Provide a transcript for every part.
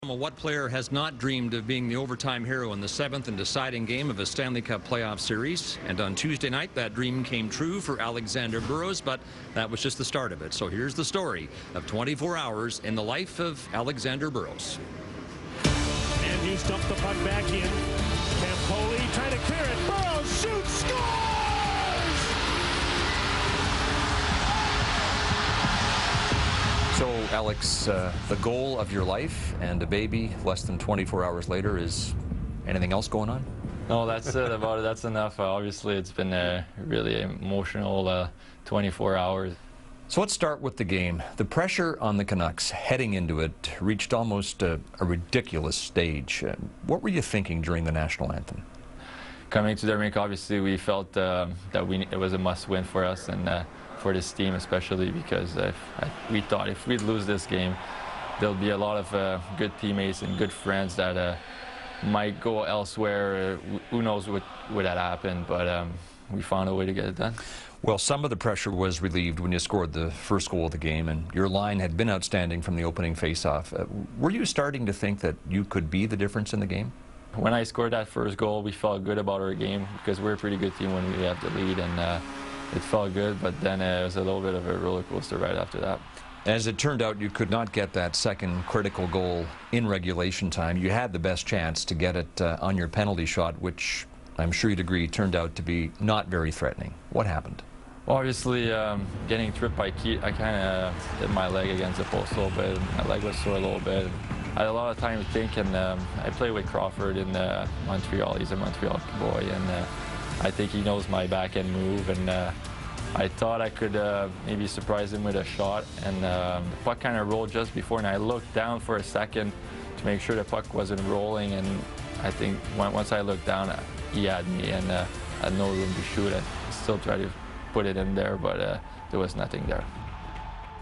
What player has not dreamed of being the overtime hero in the 7th and deciding game of a Stanley Cup playoff series? And on Tuesday night, that dream came true for Alexander Burrows, but that was just the start of it. So here's the story of 24 hours in the life of Alexander Burrows. And he's dumped the puck back in. Campoli trying to clear it. Burrows shoots, scores! So, Alex, the goal of your life and a baby less than 24 hours later, is anything else going on? No, that's it about it. That's enough. Obviously, it's been a really emotional 24 hours. So let's start with the game. The pressure on the Canucks heading into it reached almost a ridiculous stage. What were you thinking during the national anthem? Coming to the rink, obviously, we felt that it was a must-win for us and for this team, especially because we thought if we'd lose this game, there'll be a lot of good teammates and good friends that might go elsewhere. Who knows what would have happened, but we found a way to get it done. Well, some of the pressure was relieved when you scored the first goal of the game, and your line had been outstanding from the opening face-off. Were you starting to think that you could be the difference in the game? When I scored that first goal, we felt good about our game because we're a pretty good team when we have the lead, and it felt good, but then it was a little bit of a roller coaster right after that. As it turned out, you could not get that second critical goal in regulation time. You had the best chance to get it on your penalty shot, which I'm sure you'd agree turned out to be not very threatening. What happened? Well, obviously, getting tripped by Keith, I kind of hit my leg against the post a little bit. My leg was sore a little bit. I had a lot of time to think, and I played with Crawford in Montreal. He's a Montreal boy, and I think he knows my backhand move, and I thought I could maybe surprise him with a shot, and the puck kind of rolled just before, and I looked down for a second to make sure the puck wasn't rolling, and I think once I looked down, he had me, and I had no room to shoot. I still tried to put it in there, but there was nothing there.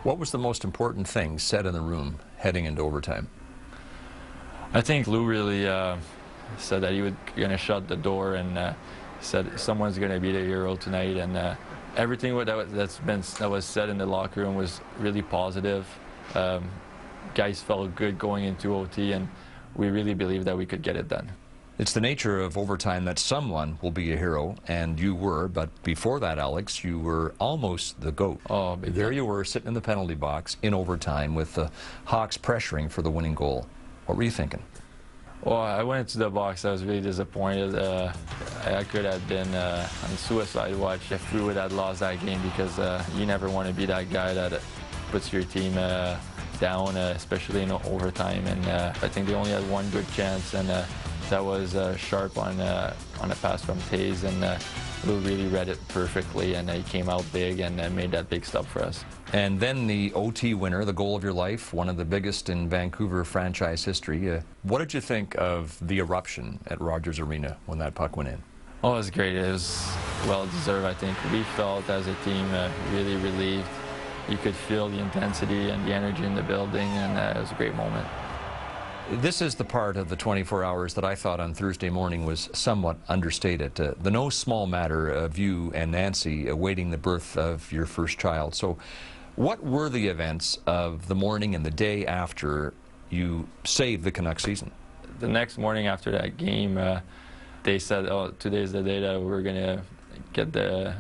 What was the most important thing said in the room heading into overtime? I think Lou really said that he was going to shut the door, and said someone's going to be the hero tonight, and everything that was said in the locker room was really positive. Guys felt good going into OT, and we really believed that we could get it done. It's the nature of overtime that someone will be a hero, and you were, but before that, Alex, you were almost the GOAT. Oh, there you were, sitting in the penalty box in overtime with the Hawks pressuring for the winning goal. What were you thinking? Well, I went into the box. I was really disappointed. I could have been on suicide watch if we would have lost that game, because you never want to be that guy that puts your team down, especially in overtime. And I think they only had one good chance, and that was Sharp on a pass from Taze, and Lou really read it perfectly, and he came out big and made that big stop for us. And then the OT winner, the goal of your life, one of the biggest in Vancouver franchise history. What did you think of the eruption at Rogers Arena when that puck went in? Oh, it was great. It was well-deserved, I think. We felt as a team really relieved. You could feel the intensity and the energy in the building, and it was a great moment. This is the part of the 24 hours that I thought on Thursday morning was somewhat understated. The no small matter of you and Nancy awaiting the birth of your first child. So what were the events of the morning and the day after you saved the Canucks season? The next morning after that game, they said, oh, today's the day that we're going to get the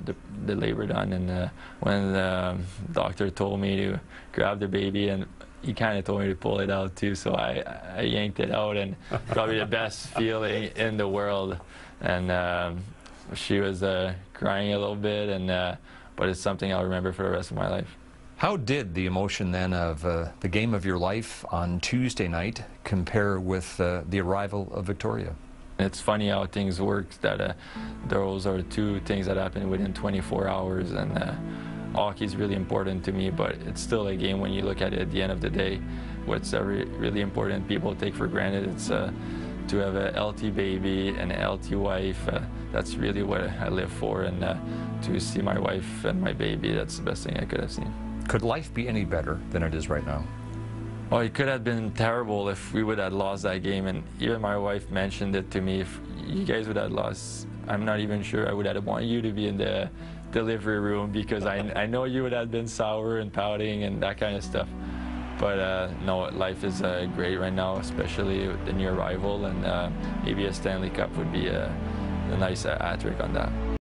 labor done. And when the doctor told me to grab the baby, and he kind of told me to pull it out too, so I yanked it out, and probably the best feeling in the world. And she was crying a little bit, and but it's something I'll remember for the rest of my life. How did the emotion then of the game of your life on Tuesday night compare with the arrival of Victoria? It's funny how things work, that those are two things that happen within 24 hours, and hockey's really important to me, but it's still a game when you look at it at the end of the day. What's really important people take for granted, it's to have a healthy baby and a healthy wife. That's really what I live for, and to see my wife and my baby, that's the best thing I could have seen. Could life be any better than it is right now? Oh, it could have been terrible if we would have lost that game, and even my wife mentioned it to me. If you guys would have lost, I'm not even sure I would have wanted you to be in the delivery room, because I know you would have been sour and pouting and that kind of stuff. But no, life is great right now, especially with the near rival, and maybe a Stanley Cup would be a nice hat trick on that.